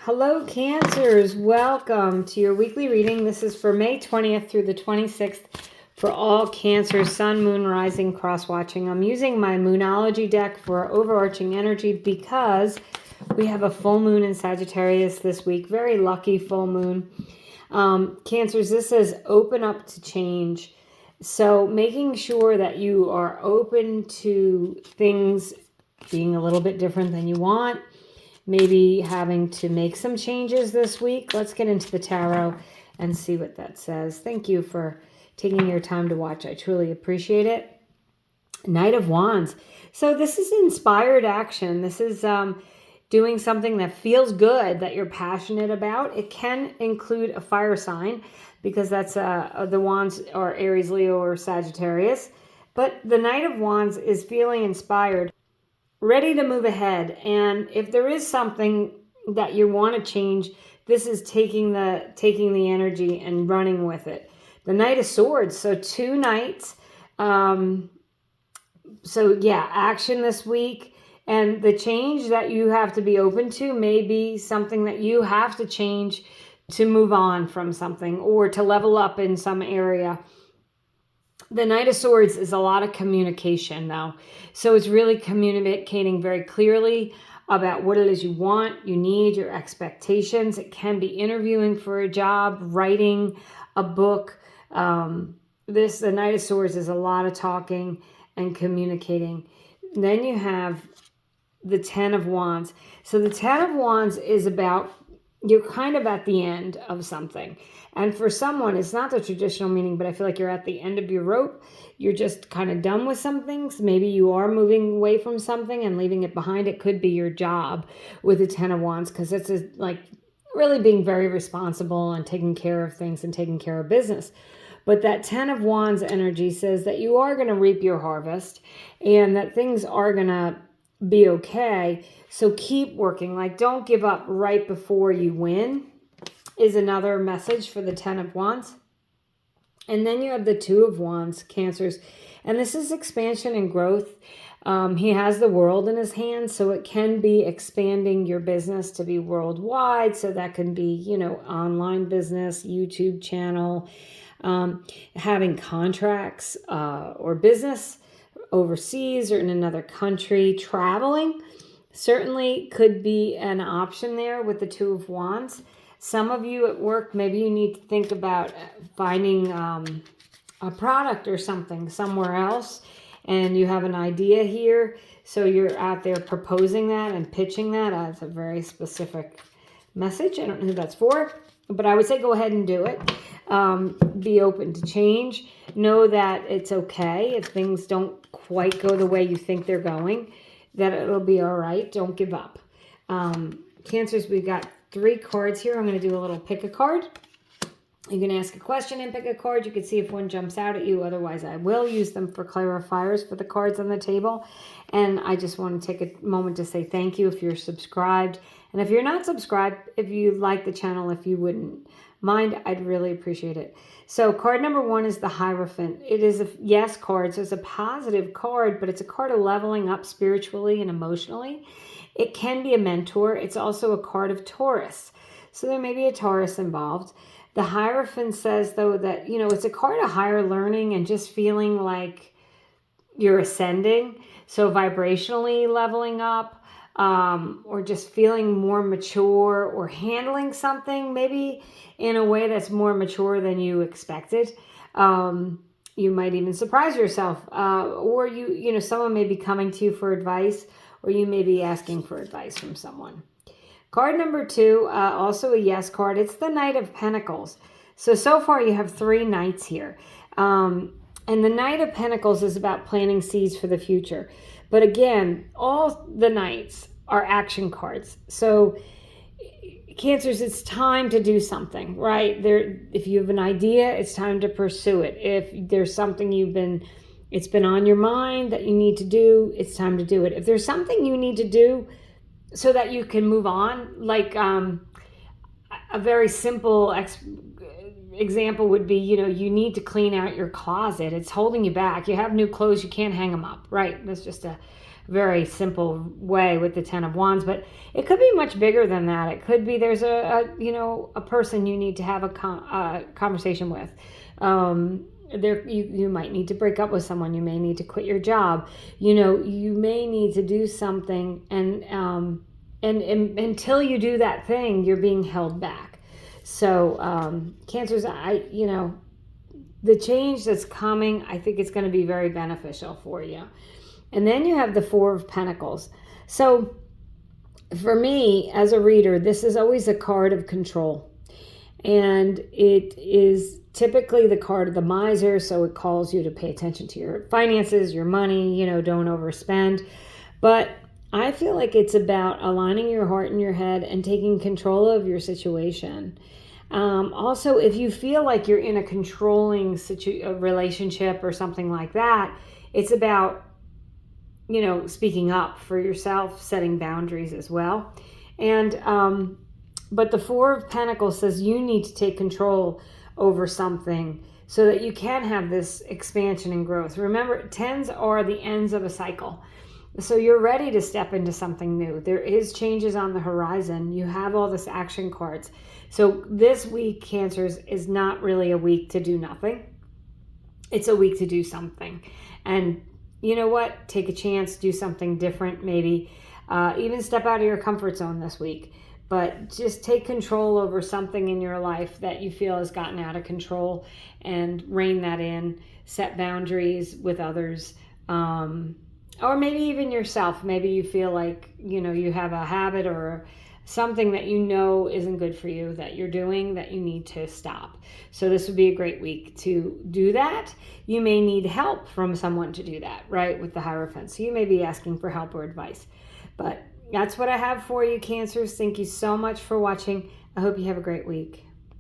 Hello, Cancers. Welcome to your weekly reading. This is for May 20th through the 26th for all Cancers, Sun, Moon, Rising, cross-watching. I'm using my Moonology deck for overarching energy because we have a full moon in Sagittarius this week. Very lucky full moon. Cancers, this says open up to change. So making sure that you are open to things being a little bit different than you want. Maybe having to make some changes this week. Let's get into the tarot and see what that says. Thank you for taking your time to watch. I truly appreciate it. Knight of Wands. So this is inspired action. This is doing something that feels good, that you're passionate about. It can include a fire sign because that's the Wands are Aries, Leo, or Sagittarius. But the Knight of Wands is feeling inspired, ready to move ahead. And if there is something that you want to change, this is taking the energy and running with it. The Knight of Swords, so two knights. So yeah, action this week. And the change that you have to be open to may be something that you have to change to move on from something or to level up in some area. The Knight of Swords is a lot of communication though. So it's really communicating very clearly about what it is you want, you need, your expectations. It can be interviewing for a job, writing a book. The Knight of Swords is a lot of talking and communicating. Then you have the Ten of Wands. So the Ten of Wands is about you're kind of at the end of something. And for someone, it's not the traditional meaning, but I feel like you're at the end of your rope. You're just kind of done with some things. Maybe you are moving away from something and leaving it behind. It could be your job with the Ten of Wands because it's like really being very responsible and taking care of things and taking care of business. But that Ten of Wands energy says that you are going to reap your harvest and that things are going to be okay. So keep working. Like, don't give up right before you win is another message for the Ten of Wands. And then you have the Two of Wands, Cancers. And this is expansion and growth. He has the world in his hands, so it can be expanding your business to be worldwide. So that can be, online business, YouTube channel, having contracts or business overseas or in another country. Traveling certainly could be an option there with the Two of Wands. Some of you at work, maybe you need to think about finding a product or something somewhere else, and you have an idea here. So you're out there proposing that and pitching that. That's a very specific message. I don't know who that's for, but I would say go ahead and do it. Be open to change. Know that it's okay if things don't quite go the way you think they're going, that it'll be all right. Don't give up. Cancers, we've got 3 cards here. I'm going to do a little pick a card. You can ask a question and pick a card. You can see if one jumps out at you. Otherwise, I will use them for clarifiers for the cards on the table. And I just want to take a moment to say thank you if you're subscribed. And if you're not subscribed, if you like the channel, if you wouldn't mind, I'd really appreciate it. So card number 1 is the Hierophant. It is a yes card. So it's a positive card, but it's a card of leveling up spiritually and emotionally. It can be a mentor. It's also a card of Taurus. So there may be a Taurus involved. The Hierophant says, though, that, it's a card of higher learning and just feeling like you're ascending. So vibrationally leveling up, or just feeling more mature or handling something maybe in a way that's more mature than you expected. You might even surprise yourself, or someone may be coming to you for advice, or you may be asking for advice from someone. Card number 2, also a yes card. It's the Knight of Pentacles. So far you have 3 knights here. And the Knight of Pentacles is about planting seeds for the future. But again, all the knights are action cards. So Cancers, it's time to do something, right? If you have an idea, it's time to pursue it. If there's something it's been on your mind that you need to do, it's time to do it. If there's something you need to do so that you can move on, like a very simple example would be, you need to clean out your closet. It's holding you back. You have new clothes, you can't hang them up, right? That's just a very simple way with the Ten of Wands, but it could be much bigger than that. It could be there's a person you need to have a conversation with. You might need to break up with someone. You may need to quit your job. You may need to do something, and until you do that thing, you're being held back. So Cancers, the change that's coming, I think it's going to be very beneficial for you. And then you have the Four of Pentacles. So for me, as a reader, this is always a card of control. And it is typically the card of the miser, so it calls you to pay attention to your finances, your money, don't overspend. But I feel like it's about aligning your heart and your head and taking control of your situation. Also, if you feel like you're in a controlling relationship or something like that, it's about, speaking up for yourself, setting boundaries as well. And, but the Four of Pentacles says you need to take control over something so that you can have this expansion and growth. Remember, tens are the ends of a cycle. So you're ready to step into something new. There is changes on the horizon. You have all this action cards. So this week, Cancers, is not really a week to do nothing. It's a week to do something. And you know what? Take a chance, do something different, maybe even step out of your comfort zone this week. But just take control over something in your life that you feel has gotten out of control and rein that in. Set boundaries with others. Or maybe even yourself. Maybe you feel like, you have a habit or something that isn't good for you that you're doing that you need to stop. So this would be a great week to do that. You may need help from someone to do that, right? With the Hierophant. So you may be asking for help or advice. But that's what I have for you, Cancers. Thank you so much for watching. I hope you have a great week.